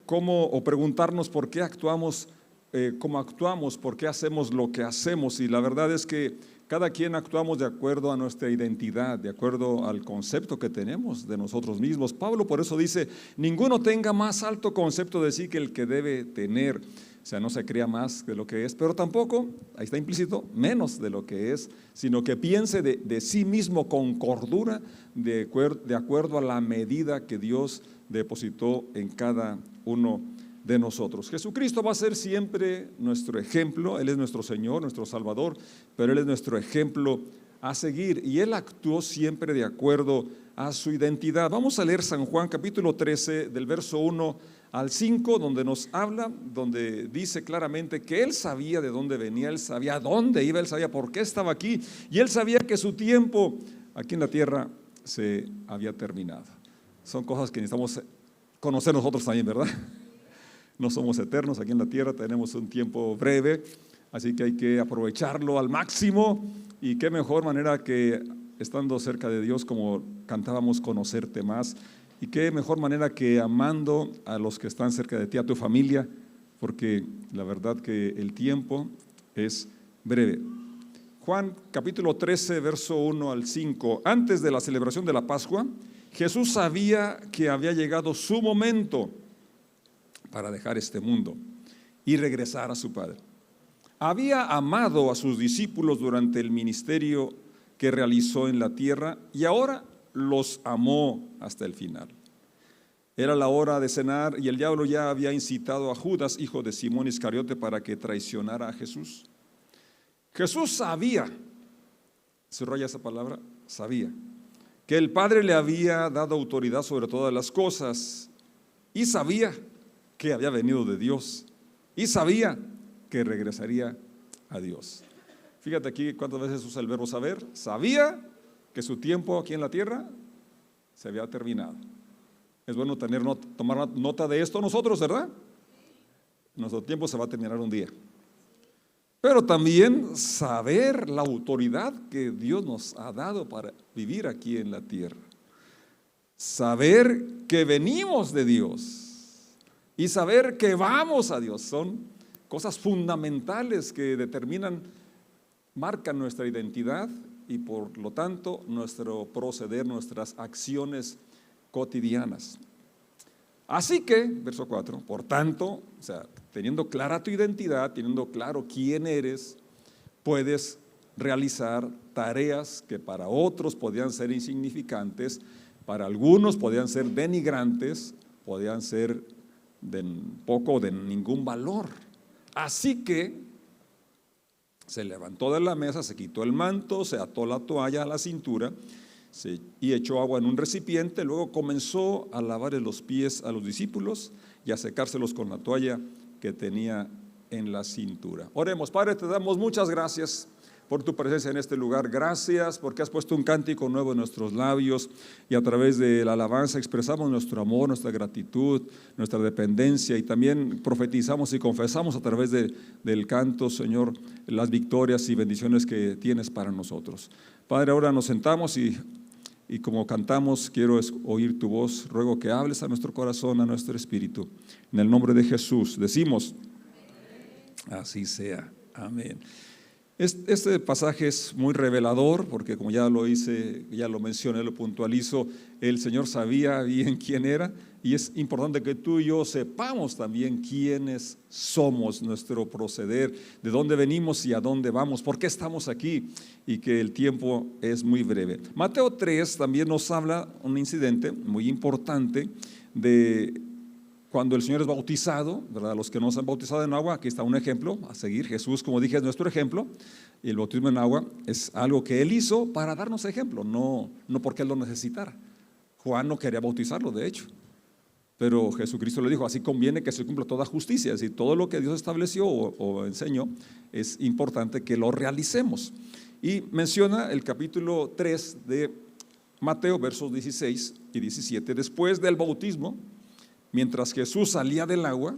cómo, o preguntarnos por qué actuamos cómo actuamos, por qué hacemos lo que hacemos. Y la verdad es que cada quien actuamos de acuerdo a nuestra identidad, de acuerdo al concepto que tenemos de nosotros mismos. Pablo por eso dice, ninguno tenga más alto concepto de sí que el que debe tener. O sea, no se crea más de lo que es, pero tampoco, ahí está implícito, menos de lo que es, sino que piense de sí mismo con cordura, de acuerdo a la medida que Dios depositó en cada uno de nosotros. Jesucristo va a ser siempre nuestro ejemplo. Él es nuestro Señor, nuestro Salvador, pero Él es nuestro ejemplo a seguir, y Él actuó siempre de acuerdo a su identidad. Vamos a leer San Juan capítulo 13 del verso 1 al 5, donde nos habla, donde dice claramente que Él sabía de dónde venía, Él sabía a dónde iba, Él sabía por qué estaba aquí, y Él sabía que su tiempo aquí en la tierra se había terminado. Son cosas que necesitamos conocer nosotros también, ¿verdad? No somos eternos aquí en la tierra, tenemos un tiempo breve, así que hay que aprovecharlo al máximo, y qué mejor manera que estando cerca de Dios, como cantábamos, conocerte más, y qué mejor manera que amando a los que están cerca de ti, a tu familia, porque la verdad que el tiempo es breve. Juan capítulo 13, verso 1 al 5. Antes de la celebración de la Pascua, Jesús sabía que había llegado su momento para dejar este mundo y regresar a su Padre. Había amado a sus discípulos durante el ministerio que realizó en la tierra, y ahora los amó hasta el final. Era la hora de cenar, y el diablo ya había incitado a Judas, hijo de Simón Iscariote, para que traicionara a Jesús. Jesús sabía, subraya esa palabra, sabía, que el Padre le había dado autoridad sobre todas las cosas, y sabía que había venido de Dios, y sabía que regresaría a Dios. Fíjate aquí cuántas veces usa el verbo saber. Sabía que su tiempo aquí en la tierra se había terminado. Es bueno tomar nota de esto nosotros, ¿verdad? Nuestro tiempo se va a terminar un día. Pero también saber la autoridad que Dios nos ha dado para vivir aquí en la tierra. Saber que venimos de Dios y saber que vamos a Dios son cosas fundamentales que marcan nuestra identidad y por lo tanto nuestro proceder, nuestras acciones cotidianas. Así que, verso 4, por tanto, o sea, teniendo clara tu identidad, teniendo claro quién eres, puedes realizar tareas que para otros podían ser insignificantes, para algunos podían ser denigrantes, podían ser de poco o de ningún valor. Así que se levantó de la mesa, se quitó el manto, se ató la toalla a la cintura y echó agua en un recipiente. Luego comenzó a lavarle los pies a los discípulos y a secárselos con la toalla que tenía en la cintura. Oremos. Padre, te damos muchas gracias por tu presencia en este lugar. Gracias porque has puesto un cántico nuevo en nuestros labios, y a través de la alabanza expresamos nuestro amor, nuestra gratitud, nuestra dependencia, y también profetizamos y confesamos a través del canto, Señor, las victorias y bendiciones que tienes para nosotros. Padre, ahora nos sentamos y como cantamos, quiero oír tu voz. Ruego que hables a nuestro corazón, a nuestro espíritu. En el nombre de Jesús decimos, así sea. Amén. Este pasaje es muy revelador porque, como ya lo mencioné, lo puntualizo, el Señor sabía bien quién era, y es importante que tú y yo sepamos también quiénes somos, nuestro proceder, de dónde venimos y a dónde vamos, por qué estamos aquí, y que el tiempo es muy breve. Mateo 3 también nos habla un incidente muy importante de cuando el Señor es bautizado, ¿verdad? Los que no se han bautizado en agua, aquí está un ejemplo a seguir. Jesús, como dije, es nuestro ejemplo, y el bautismo en agua es algo que Él hizo para darnos ejemplo, no porque Él lo necesitara. Juan no quería bautizarlo, de hecho, pero Jesucristo le dijo, así conviene que se cumpla toda justicia. Es decir, todo lo que Dios estableció o enseñó, es importante que lo realicemos. Y menciona el capítulo 3 de Mateo, versos 16 y 17, después del bautismo, mientras Jesús salía del agua,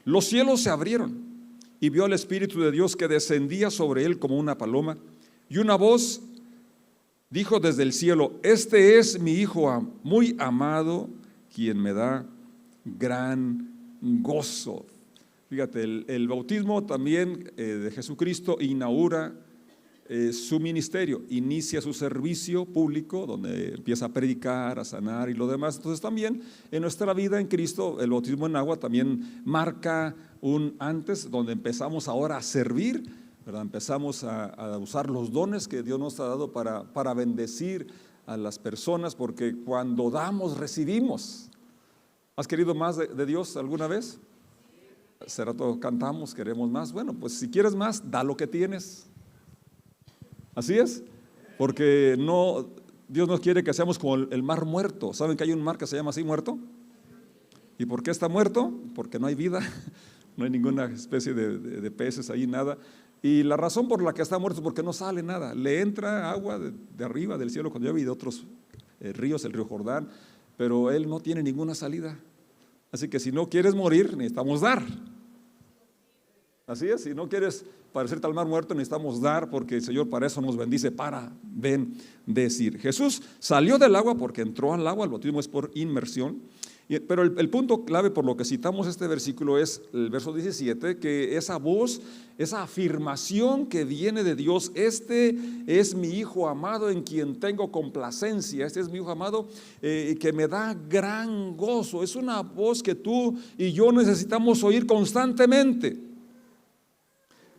los cielos se abrieron y vio al Espíritu de Dios que descendía sobre él como una paloma, y una voz dijo desde el cielo, este es mi Hijo muy amado, quien me da gran gozo. Fíjate, el bautismo también de Jesucristo inaugura su ministerio, inicia su servicio público, donde empieza a predicar, a sanar y lo demás. Entonces también en nuestra vida en Cristo, el bautismo en agua también marca un antes, donde empezamos ahora a servir, ¿verdad? Empezamos a usar los dones que Dios nos ha dado para bendecir a las personas, porque cuando damos, recibimos. ¿Has querido más de Dios alguna vez? Hace rato cantamos, queremos más. Bueno, pues si quieres más, da lo que tienes. Así es, porque Dios no quiere que seamos como el mar muerto. ¿Saben que hay un mar que se llama así, muerto? ¿Y por qué está muerto? Porque no hay vida, no hay ninguna especie de peces ahí, nada. Y la razón por la que está muerto es porque no sale nada. Le entra agua de arriba del cielo cuando llueve y de otros ríos, el río Jordán, pero él no tiene ninguna salida. Así que si no quieres morir, necesitamos dar. Así es, si no quieres parecerte al mar muerto, necesitamos dar, porque el Señor para eso nos bendice, para bendecir. Jesús salió del agua porque entró al agua, el bautismo es por inmersión. Pero el punto clave por lo que citamos este versículo es el verso 17, que esa voz, esa afirmación que viene de Dios, este es mi Hijo amado en quien tengo complacencia, este es mi Hijo amado que me da gran gozo. Es una voz que tú y yo necesitamos oír constantemente,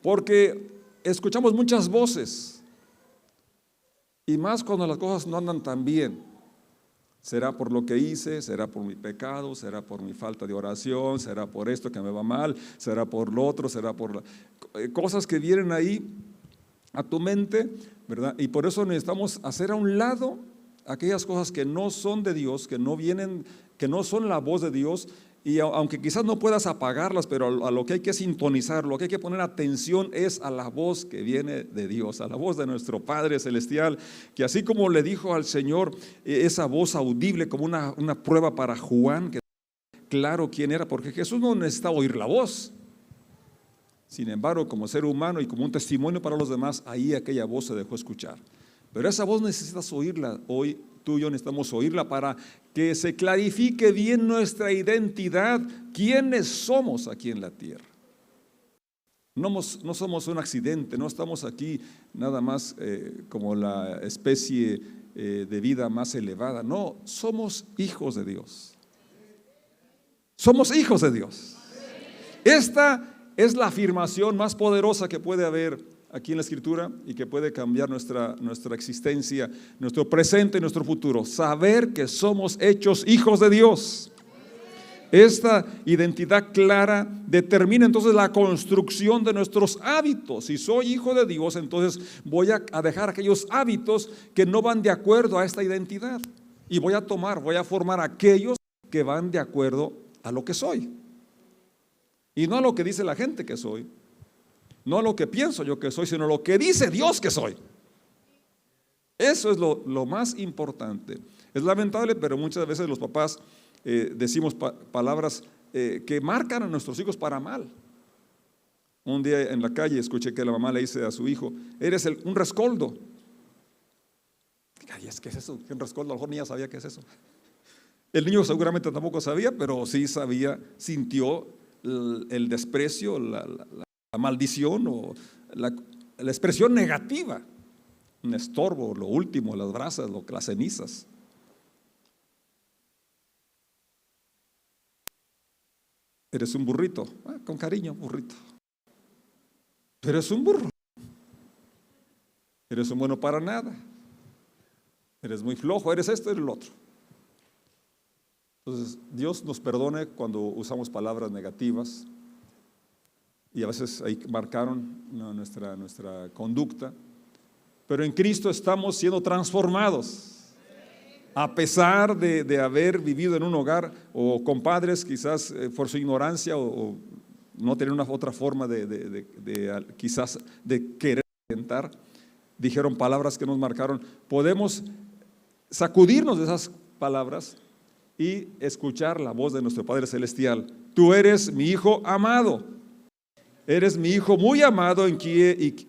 porque escuchamos muchas voces, y más cuando las cosas no andan tan bien. Será por lo que hice, será por mi pecado, será por mi falta de oración, será por esto que me va mal, será por lo otro, será por cosas que vienen ahí a tu mente, ¿verdad? Y por eso necesitamos hacer a un lado aquellas cosas que no son de Dios, que no vienen, que no son la voz de Dios. Y aunque quizás no puedas apagarlas, pero a lo que hay que sintonizar, lo que hay que poner atención es a la voz que viene de Dios, a la voz de nuestro Padre Celestial, que así como le dijo al Señor esa voz audible como una prueba para Juan, que claro quién era, porque Jesús no necesitaba oír la voz. Sin embargo, como ser humano y como un testimonio para los demás, ahí aquella voz se dejó escuchar. Pero esa voz necesitas oírla hoy. Tú y yo necesitamos oírla para que se clarifique bien nuestra identidad, quiénes somos aquí en la tierra. No somos un accidente, no estamos aquí nada más como la especie de vida más elevada. No, somos hijos de Dios. Somos hijos de Dios. Esta es la afirmación más poderosa que puede haber aquí en la Escritura y que puede cambiar nuestra existencia, nuestro presente y nuestro futuro. Saber que somos hechos hijos de Dios. Esta identidad clara determina entonces la construcción de nuestros hábitos. Si soy hijo de Dios, entonces voy a dejar aquellos hábitos que no van de acuerdo a esta identidad y voy a formar aquellos que van de acuerdo a lo que soy y no a lo que dice la gente que soy. No lo que pienso yo que soy, sino lo que dice Dios que soy. Eso es lo más importante. Es lamentable, pero muchas veces los papás decimos palabras que marcan a nuestros hijos para mal. Un día en la calle escuché que la mamá le dice a su hijo: eres un rescoldo. Ay, ¿qué es eso? ¿Qué es un rescoldo? A lo mejor ni ya sabía qué es eso. El niño seguramente tampoco sabía, pero sí sabía, sintió el desprecio, la maldición o la expresión negativa, un estorbo, lo último, las brasas, las cenizas. Eres un burrito, con cariño, burrito. Pero eres un burro. Eres un bueno para nada. Eres muy flojo, eres esto, eres el otro. Entonces, Dios nos perdone cuando usamos palabras negativas. Y a veces ahí marcaron nuestra conducta, pero en Cristo estamos siendo transformados. A pesar de haber vivido en un hogar o con padres quizás por su ignorancia o no tener una otra forma quizás de querer intentar, dijeron palabras que nos marcaron. Podemos sacudirnos de esas palabras y escuchar la voz de nuestro Padre Celestial. Tú eres mi Hijo amado. Eres mi Hijo muy amado en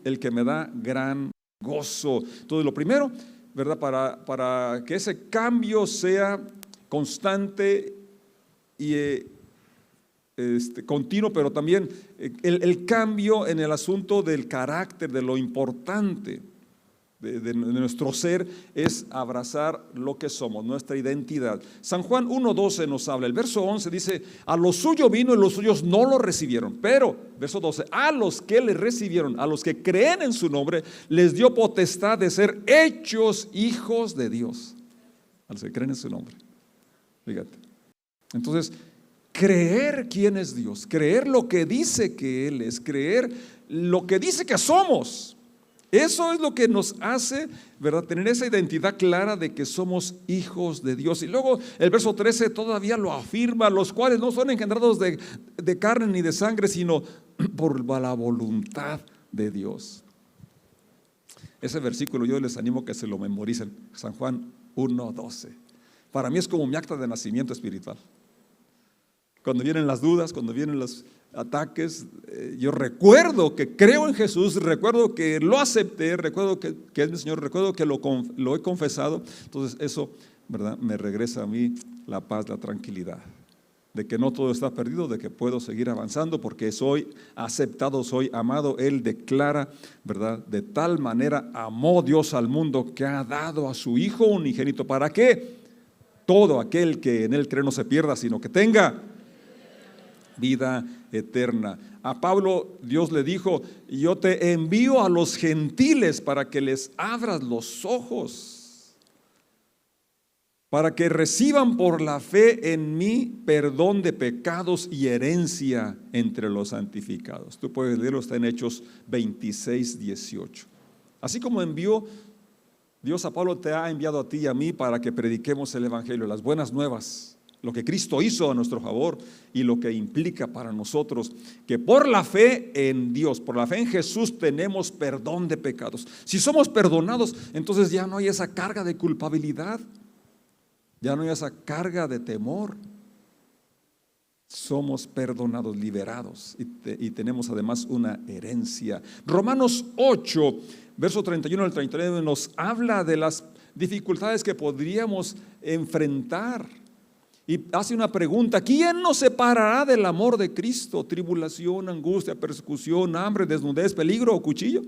el que me da gran gozo. Entonces lo primero, ¿verdad? Para que ese cambio sea constante y continuo, pero también el cambio en el asunto del carácter, de lo importante de nuestro ser, es abrazar lo que somos, nuestra identidad. San Juan 1:12 nos habla, el verso 11 dice: a lo suyo vino y los suyos no lo recibieron, pero, verso 12, a los que le recibieron, a los que creen en su nombre, les dio potestad de ser hechos hijos de Dios. A los que creen en su nombre. Fíjate. Entonces, creer quién es Dios, creer lo que dice que Él es, creer lo que dice que somos, eso es lo que nos hace, ¿verdad?, tener esa identidad clara de que somos hijos de Dios. Y luego el verso 13 todavía lo afirma: los cuales no son engendrados de carne ni de sangre, sino por la voluntad de Dios. Ese versículo yo les animo que se lo memoricen, San Juan 1:12. Para mí es como mi acta de nacimiento espiritual. Cuando vienen las dudas, cuando vienen los ataques, yo recuerdo que creo en Jesús, recuerdo que lo acepté, recuerdo que es mi Señor, recuerdo que lo he confesado. Entonces eso, ¿verdad?, me regresa a mí la paz, la tranquilidad, de que no todo está perdido, de que puedo seguir avanzando porque soy aceptado, soy amado. Él declara, ¿verdad?, de tal manera amó Dios al mundo que ha dado a su Hijo unigénito. ¿Para qué? Todo aquel que en Él cree no se pierda, sino que tenga vida eterna. A Pablo Dios le dijo: yo te envío a los gentiles para que les abras los ojos, para que reciban por la fe en mí perdón de pecados y herencia entre los santificados. Tú puedes leerlo, está en Hechos 26:18. Así como envió Dios a Pablo, te ha enviado a ti y a mí para que prediquemos el evangelio, las buenas nuevas, lo que Cristo hizo a nuestro favor y lo que implica para nosotros que por la fe en Dios, por la fe en Jesús, tenemos perdón de pecados. Si somos perdonados, entonces ya no hay esa carga de culpabilidad, ya no hay esa carga de temor. Somos perdonados, liberados y tenemos además una herencia. Romanos 8, verso 31 al 39 nos habla de las dificultades que podríamos enfrentar. Y hace una pregunta: ¿quién nos separará del amor de Cristo? ¿Tribulación, angustia, persecución, hambre, desnudez, peligro o cuchillo?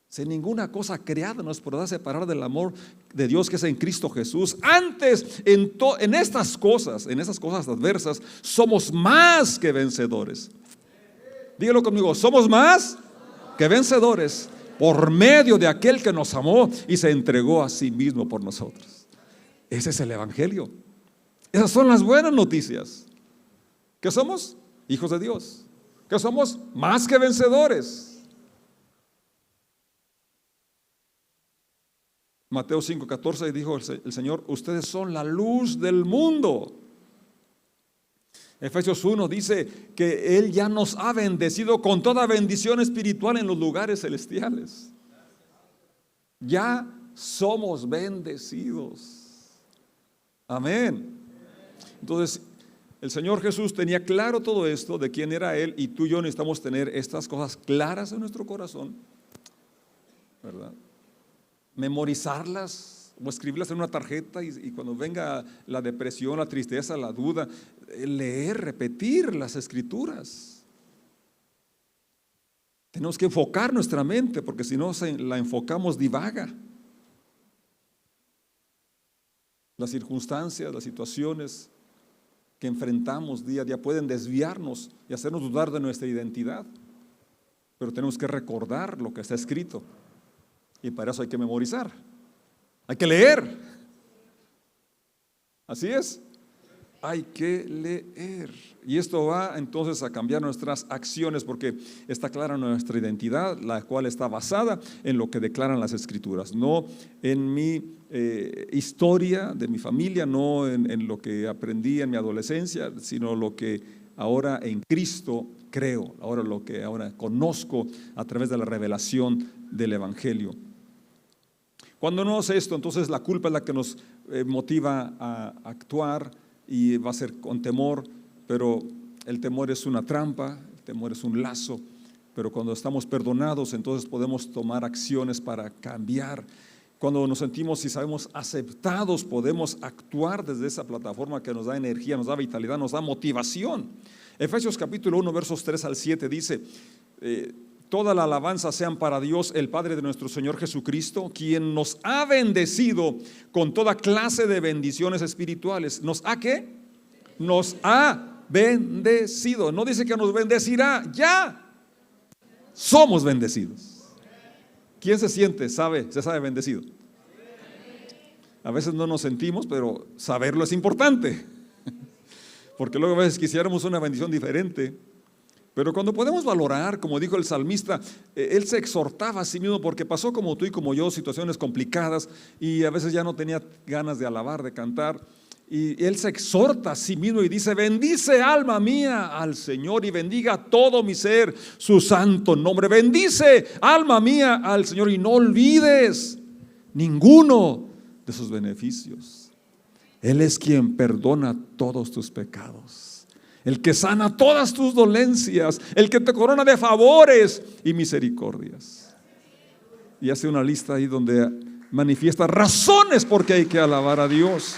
Si ninguna cosa creada nos podrá separar del amor de Dios que es en Cristo Jesús. Antes, en estas cosas adversas, somos más que vencedores. Dígalo conmigo: somos más que vencedores por medio de aquel que nos amó y se entregó a sí mismo por nosotros. Ese es el evangelio. Esas son las buenas noticias. ¿Qué somos? Hijos de Dios. ¿Qué somos? Más que vencedores. Mateo 5:14 dijo el Señor: ustedes son la luz del mundo. Efesios 1 dice que Él ya nos ha bendecido con toda bendición espiritual en los lugares celestiales. Ya somos bendecidos. Amén. Entonces, el Señor Jesús tenía claro todo esto de quién era Él, y tú y yo necesitamos tener estas cosas claras en nuestro corazón, ¿verdad? Memorizarlas o escribirlas en una tarjeta y cuando venga la depresión, la tristeza, la duda, leer, repetir las escrituras. Tenemos que enfocar nuestra mente, porque si no la enfocamos, divaga. Las circunstancias, las situaciones que enfrentamos día a día pueden desviarnos y hacernos dudar de nuestra identidad, pero tenemos que recordar lo que está escrito, y para eso hay que memorizar, hay que leer. Así es, hay que leer, y esto va entonces a cambiar nuestras acciones, porque está clara nuestra identidad, la cual está basada en lo que declaran las escrituras, no en mi historia de mi familia, no en lo que aprendí en mi adolescencia, sino lo que ahora en Cristo creo, ahora lo que ahora conozco a través de la revelación del evangelio. Cuando no es esto, entonces la culpa es la que nos motiva a actuar, y va a ser con temor, pero el temor es una trampa, el temor es un lazo. Pero cuando estamos perdonados, entonces podemos tomar acciones para cambiar. Cuando nos sentimos y sabemos aceptados, podemos actuar desde esa plataforma que nos da energía, nos da vitalidad, nos da motivación. Efesios capítulo 1, versos 3 al 7 dice, toda la alabanza sean para Dios, el Padre de nuestro Señor Jesucristo, quien nos ha bendecido con toda clase de bendiciones espirituales. ¿Nos ha qué? Nos ha bendecido. No dice que nos bendecirá, ya somos bendecidos. ¿Quién se siente, se sabe bendecido? A veces no nos sentimos, pero saberlo es importante. Porque luego a veces quisiéramos una bendición diferente. Pero cuando podemos valorar, como dijo el salmista, él se exhortaba a sí mismo porque pasó como tú y como yo, situaciones complicadas y a veces ya no tenía ganas de alabar, de cantar. Y él se exhorta a sí mismo y dice, bendice alma mía al Señor y bendiga todo mi ser su santo nombre. Bendice alma mía al Señor y no olvides ninguno de sus beneficios. Él es quien perdona todos tus pecados, el que sana todas tus dolencias, el que te corona de favores y misericordias. Y hace una lista ahí donde manifiesta razones por qué hay que alabar a Dios.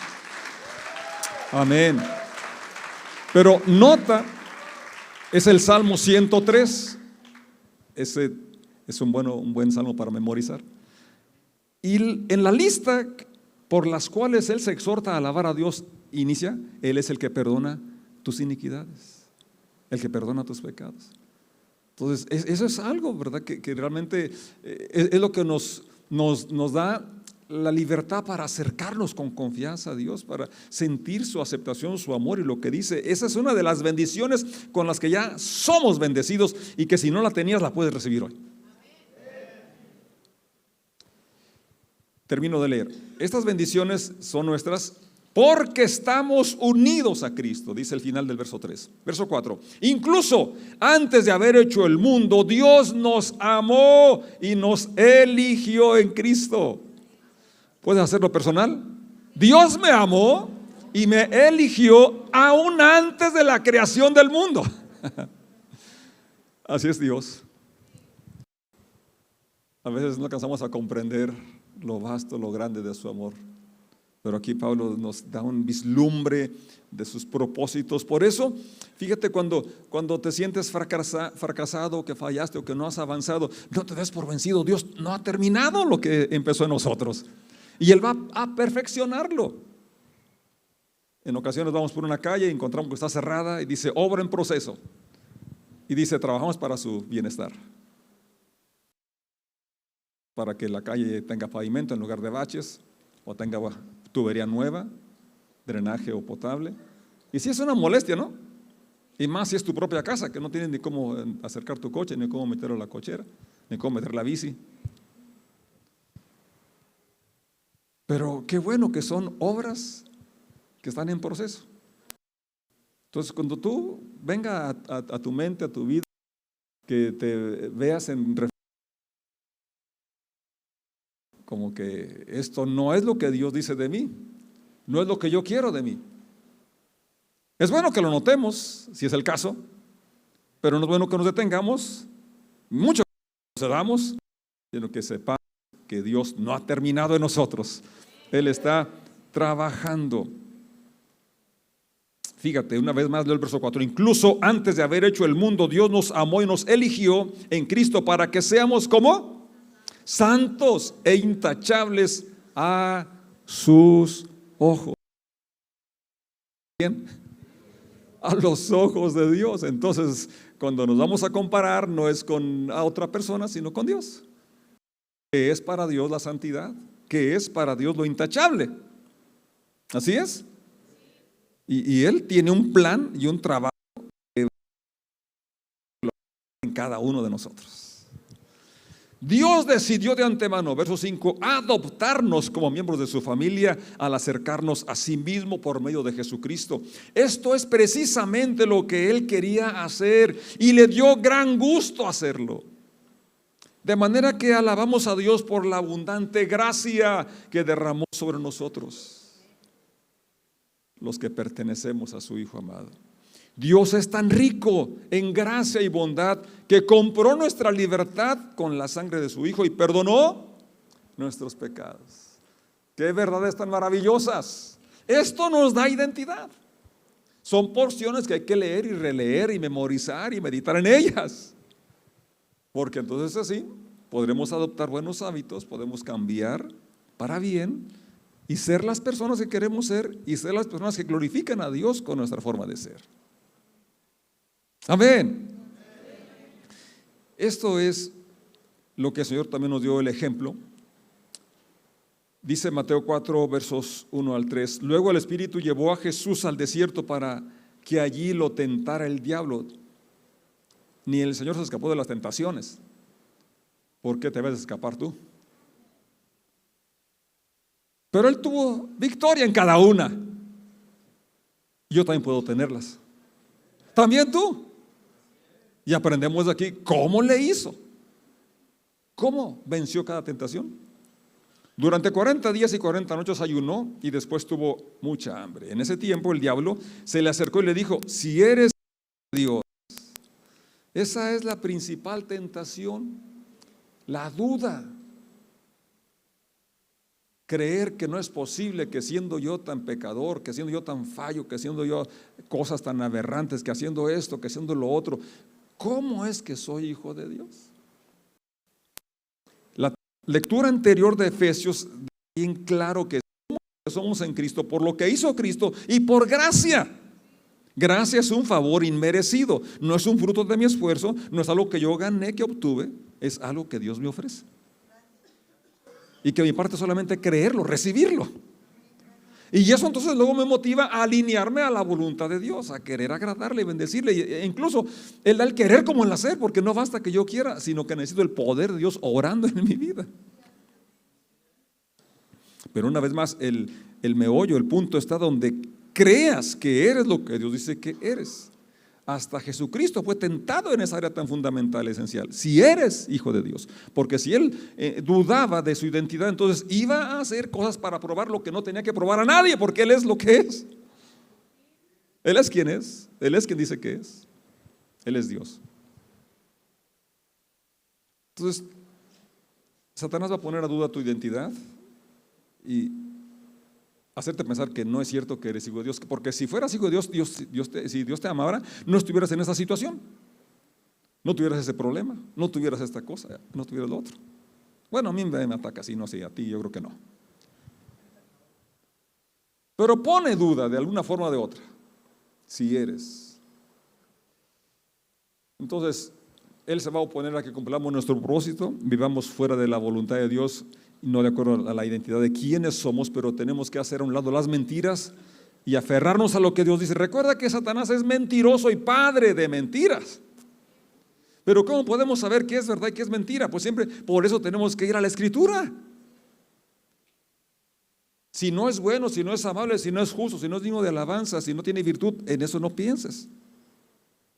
Amén. Pero nota, es el Salmo 103. Ese es un buen salmo para memorizar. Y en la lista por las cuales él se exhorta a alabar a Dios, inicia, él es el que perdona tus iniquidades, el que perdona tus pecados. Entonces, eso es algo, ¿verdad? Que realmente es lo que nos da la libertad para acercarnos con confianza a Dios, para sentir su aceptación, su amor y lo que dice. Esa es una de las bendiciones con las que ya somos bendecidos y que si no la tenías la puedes recibir hoy. Termino de leer. Estas bendiciones son nuestras porque estamos unidos a Cristo, dice el final del verso 3. Verso 4. Incluso antes de haber hecho el mundo, Dios nos amó y nos eligió en Cristo. ¿Puedes hacerlo personal? Dios me amó y me eligió aún antes de la creación del mundo. Así es Dios. A veces no alcanzamos a comprender lo vasto, lo grande de su amor. Pero aquí Pablo nos da un vislumbre de sus propósitos. Por eso, fíjate, cuando te sientes fracasado, que fallaste o que no has avanzado, no te des por vencido. Dios no ha terminado lo que empezó en nosotros. Y Él va a perfeccionarlo. En ocasiones vamos por una calle y encontramos que está cerrada y dice, obra en proceso. Y dice, trabajamos para su bienestar. Para que la calle tenga pavimento en lugar de baches, o tenga tubería nueva, drenaje o potable. Y si es una molestia, ¿no? Y más si es tu propia casa, que no tienes ni cómo acercar tu coche, ni cómo meterlo a la cochera, ni cómo meter la bici. Pero qué bueno que son obras que están en proceso. Entonces, cuando tú venga a tu mente, a tu vida, que te veas como que esto no es lo que Dios dice de mí, no es lo que yo quiero de mí. Es bueno que lo notemos, si es el caso, pero no es bueno que nos detengamos, mucho que nos cedamos, sino que sepamos que Dios no ha terminado en nosotros. Él está trabajando. Fíjate, una vez más leo el verso 4. Incluso antes de haber hecho el mundo, Dios nos amó y nos eligió en Cristo para que seamos como santos e intachables a sus ojos. Bien, a los ojos de Dios. Entonces, cuando nos vamos a comparar, no es con a otra persona, sino con Dios. ¿Qué es para Dios la santidad? ¿Qué es para Dios lo intachable? ¿Así es? Y Él tiene un plan y un trabajo en cada uno de nosotros. Dios decidió de antemano, verso 5, adoptarnos como miembros de su familia al acercarnos a sí mismo por medio de Jesucristo. Esto es precisamente lo que Él quería hacer y le dio gran gusto hacerlo. De manera que alabamos a Dios por la abundante gracia que derramó sobre nosotros, los que pertenecemos a su Hijo amado. Dios es tan rico en gracia y bondad que compró nuestra libertad con la sangre de su Hijo y perdonó nuestros pecados. ¡Qué verdades tan maravillosas! Esto nos da identidad. Son porciones que hay que leer y releer y memorizar y meditar en ellas. Porque entonces así podremos adoptar buenos hábitos, podemos cambiar para bien y ser las personas que queremos ser y ser las personas que glorifican a Dios con nuestra forma de ser. Amén. Esto es lo que el Señor también nos dio el ejemplo. Dice Mateo 4, versos 1 al 3. Luego el Espíritu llevó a Jesús al desierto para que allí lo tentara el diablo. Ni el Señor se escapó de las tentaciones. ¿Por qué te vas a escapar tú? Pero Él tuvo victoria en cada una. Yo también puedo tenerlas. También tú. Y aprendemos de aquí cómo le hizo. ¿Cómo venció cada tentación? Durante 40 días y 40 noches ayunó y después tuvo mucha hambre. En ese tiempo el diablo se le acercó y le dijo: si eres Dios. Esa es la principal tentación, la duda. Creer que no es posible, que siendo yo tan pecador, que siendo yo tan fallo, que siendo yo cosas tan aberrantes, que haciendo esto, que haciendo lo otro, ¿cómo es que soy hijo de Dios? La lectura anterior de Efesios da bien claro que somos en Cristo por lo que hizo Cristo y por gracia. Gracia es un favor inmerecido, no es un fruto de mi esfuerzo, no es algo que yo gané, que obtuve, es algo que Dios me ofrece. Y que mi parte es solamente creerlo, recibirlo. Y eso entonces luego me motiva a alinearme a la voluntad de Dios, a querer agradarle y bendecirle. E incluso Él da el querer como el hacer, porque no basta que yo quiera, sino que necesito el poder de Dios obrando en mi vida. Pero una vez más, el meollo, el punto está donde creas que eres lo que Dios dice que eres. Hasta Jesucristo fue tentado en esa área tan fundamental, esencial. Si eres hijo de Dios, porque si Él dudaba de su identidad, entonces iba a hacer cosas para probar lo que no tenía que probar a nadie, porque Él es lo que es. Él es quien es, Él es quien dice que es. Él es Dios. Entonces, Satanás va a poner a duda tu identidad y hacerte pensar que no es cierto que eres hijo de Dios, porque si fueras hijo de Dios, si Dios te amara, no estuvieras en esa situación, no tuvieras ese problema, no tuvieras esta cosa, no tuvieras lo otro. Bueno, a mí me ataca así, no sé, a ti yo creo que no. Pero pone duda de alguna forma o de otra, si eres. Entonces, Él se va a oponer a que cumplamos nuestro propósito, vivamos fuera de la voluntad de Dios, no de acuerdo a la identidad de quiénes somos, pero tenemos que hacer a un lado las mentiras y aferrarnos a lo que Dios dice. Recuerda que Satanás es mentiroso y padre de mentiras. Pero ¿cómo podemos saber qué es verdad y qué es mentira? Pues siempre por eso tenemos que ir a la Escritura. Si no es bueno, si no es amable, si no es justo, si no es digno de alabanza, si no tiene virtud, en eso no pienses.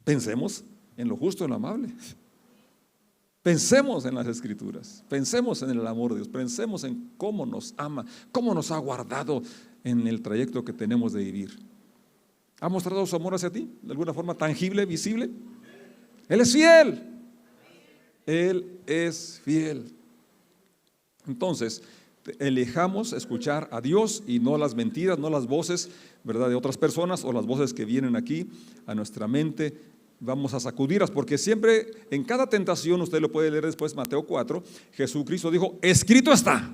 Pensemos en lo justo, en lo amable. Pensemos en las Escrituras, pensemos en el amor de Dios, pensemos en cómo nos ama, cómo nos ha guardado en el trayecto que tenemos de vivir. ¿Ha mostrado su amor hacia ti de alguna forma tangible, visible? Él es fiel. Él es fiel. Entonces, elijamos escuchar a Dios y no las mentiras, no las voces, ¿verdad?, de otras personas o las voces que vienen aquí a nuestra mente. Vamos a sacudirlas, porque siempre en cada tentación, usted lo puede leer después, Mateo 4, Jesucristo dijo: escrito está,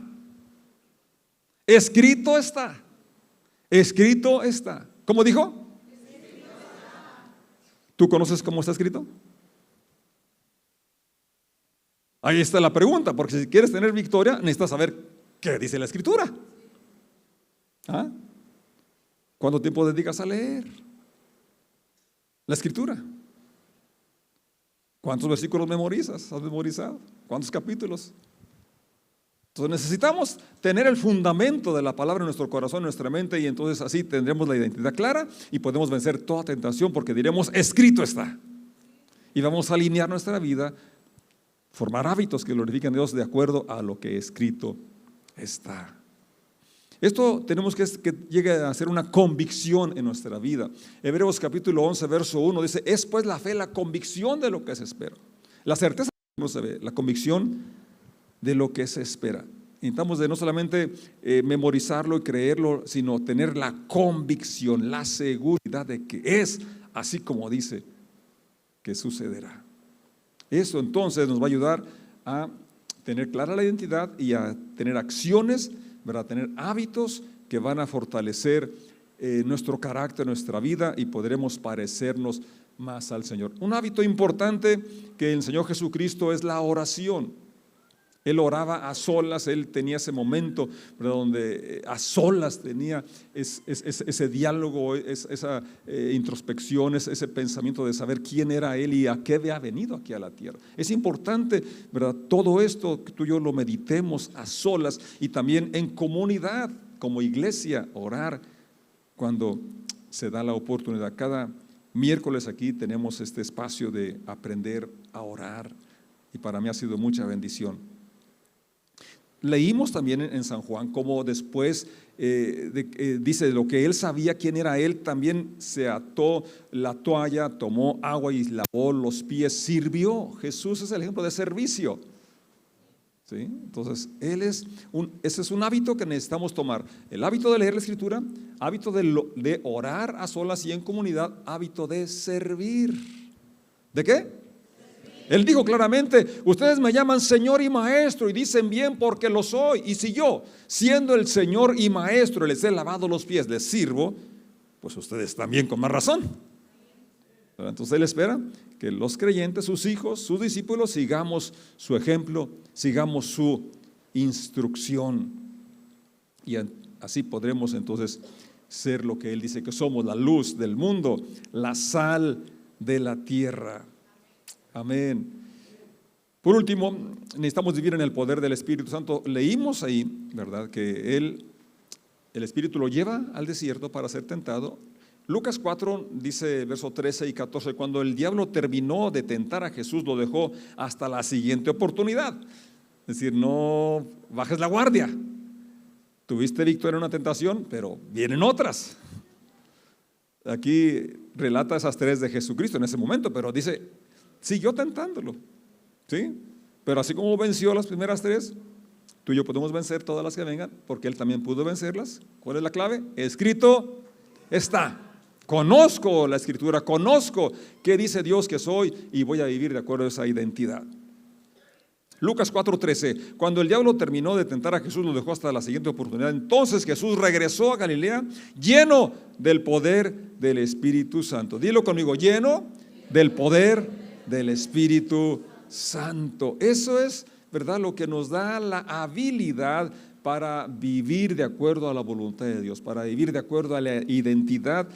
escrito está, escrito está. ¿Cómo dijo? ¿Tú conoces cómo está escrito? Ahí está la pregunta, porque si quieres tener victoria, necesitas saber qué dice la Escritura. ¿Ah? ¿Cuánto tiempo dedicas a leer la Escritura? ¿Cuántos versículos memorizas? ¿Has memorizado? ¿Cuántos capítulos? Entonces necesitamos tener el fundamento de la palabra en nuestro corazón, en nuestra mente, y entonces así tendremos la identidad clara y podemos vencer toda tentación, porque diremos: escrito está. Y vamos a alinear nuestra vida, formar hábitos que glorifiquen a Dios de acuerdo a lo que escrito está. Esto tenemos que llegue a ser una convicción en nuestra vida. Hebreos capítulo 11, verso 1 dice: es pues la fe la convicción de lo que se espera. La certeza no se ve, la convicción de lo que se espera. Necesitamos de no solamente memorizarlo y creerlo, sino tener la convicción, la seguridad de que es así como dice que sucederá. Eso entonces nos va a ayudar a tener clara la identidad y a tener acciones, ¿verdad? Tener hábitos que van a fortalecer nuestro carácter, nuestra vida, y podremos parecernos más al Señor. Un hábito importante que enseñó Jesucristo es la oración. Él oraba a solas, Él tenía ese momento, ¿verdad?, donde a solas tenía ese diálogo, esa introspección, ese pensamiento de saber quién era Él y a qué había venido aquí a la tierra. Es importante, ¿verdad?, todo esto que tú y yo lo meditemos a solas y también en comunidad, como iglesia, orar cuando se da la oportunidad. Cada miércoles aquí tenemos este espacio de aprender a orar y para mí ha sido mucha bendición. Leímos también en San Juan cómo después dice lo que él sabía quién era él, también se ató la toalla, tomó agua y lavó los pies, sirvió. Jesús es el ejemplo de servicio. ¿Sí? Entonces, ese es un hábito que necesitamos tomar. El hábito de leer la Escritura, hábito de orar a solas y en comunidad, hábito de servir. ¿De qué? Él dijo claramente: ustedes me llaman Señor y Maestro y dicen bien porque lo soy. Y si yo, siendo el Señor y Maestro, les he lavado los pies, les sirvo, pues ustedes también con más razón. Entonces Él espera que los creyentes, sus hijos, sus discípulos, sigamos su ejemplo, sigamos su instrucción. Y así podremos entonces ser lo que Él dice que somos: la luz del mundo, la sal de la tierra. Amén. Por último, necesitamos vivir en el poder del Espíritu Santo. Leímos ahí, ¿verdad?, que el Espíritu lo lleva al desierto para ser tentado. Lucas 4 dice, versos 13 y 14, cuando el diablo terminó de tentar a Jesús, lo dejó hasta la siguiente oportunidad. Es decir, no bajes la guardia. Tuviste victoria en una tentación, pero vienen otras. Aquí relata esas tres de Jesucristo en ese momento, pero dice, siguió tentándolo, ¿sí? Pero así como venció las primeras tres, tú y yo podemos vencer todas las que vengan, porque Él también pudo vencerlas. ¿Cuál es la clave? Escrito está. Conozco la Escritura, conozco qué dice Dios que soy y voy a vivir de acuerdo a esa identidad. Lucas 4:13, cuando el diablo terminó de tentar a Jesús, lo dejó hasta la siguiente oportunidad. Entonces Jesús regresó a Galilea lleno del poder del Espíritu Santo. Dilo conmigo: lleno del poder del Espíritu Santo. Eso es, ¿verdad?, lo que nos da la habilidad para vivir de acuerdo a la voluntad de Dios, para vivir de acuerdo a la identidad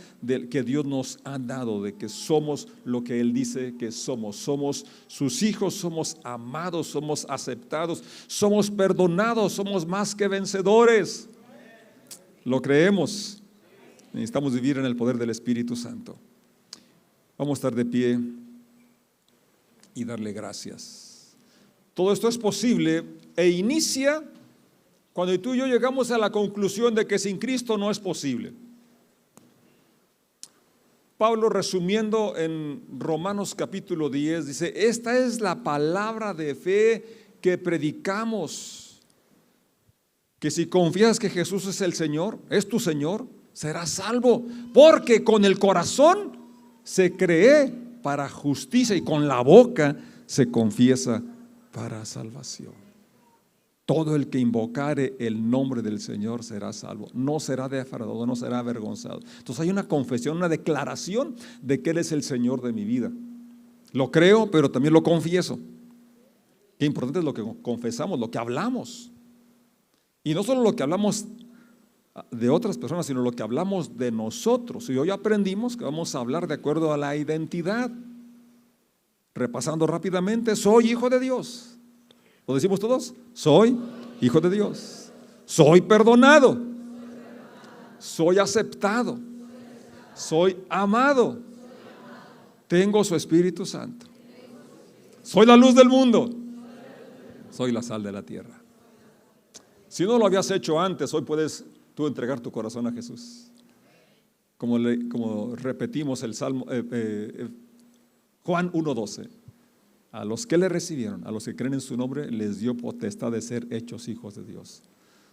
que Dios nos ha dado, de que somos lo que Él dice que somos. Somos sus hijos, somos amados, somos aceptados, somos perdonados, somos más que vencedores. Lo creemos. Necesitamos vivir en el poder del Espíritu Santo. Vamos a estar de pie y darle gracias. Todo esto es posible e inicia cuando tú y yo llegamos a la conclusión de que sin Cristo no es posible. Pablo, resumiendo en Romanos capítulo 10, dice: esta es la palabra de fe que predicamos, que si confías que Jesús es el Señor, es tu Señor, serás salvo, porque con el corazón se cree para justicia y con la boca se confiesa para salvación. Todo el que invocare el nombre del Señor será salvo, no será defraudado, no será avergonzado. Entonces hay una confesión, una declaración de que Él es el Señor de mi vida. Lo creo, pero también lo confieso. Qué importante es lo que confesamos, lo que hablamos. Y no solo lo que hablamos de otras personas, sino lo que hablamos de nosotros. Y hoy aprendimos que vamos a hablar de acuerdo a la identidad. Repasando rápidamente: soy hijo de Dios. ¿Lo decimos todos? Soy hijo de Dios. Soy perdonado. Soy aceptado. Soy amado. Tengo su Espíritu Santo. Soy la luz del mundo. Soy la sal de la tierra. Si no lo habías hecho antes, hoy puedes tú entregar tu corazón a Jesús. Como repetimos el Salmo, Juan 1:12. A los que le recibieron, a los que creen en su nombre, les dio potestad de ser hechos hijos de Dios.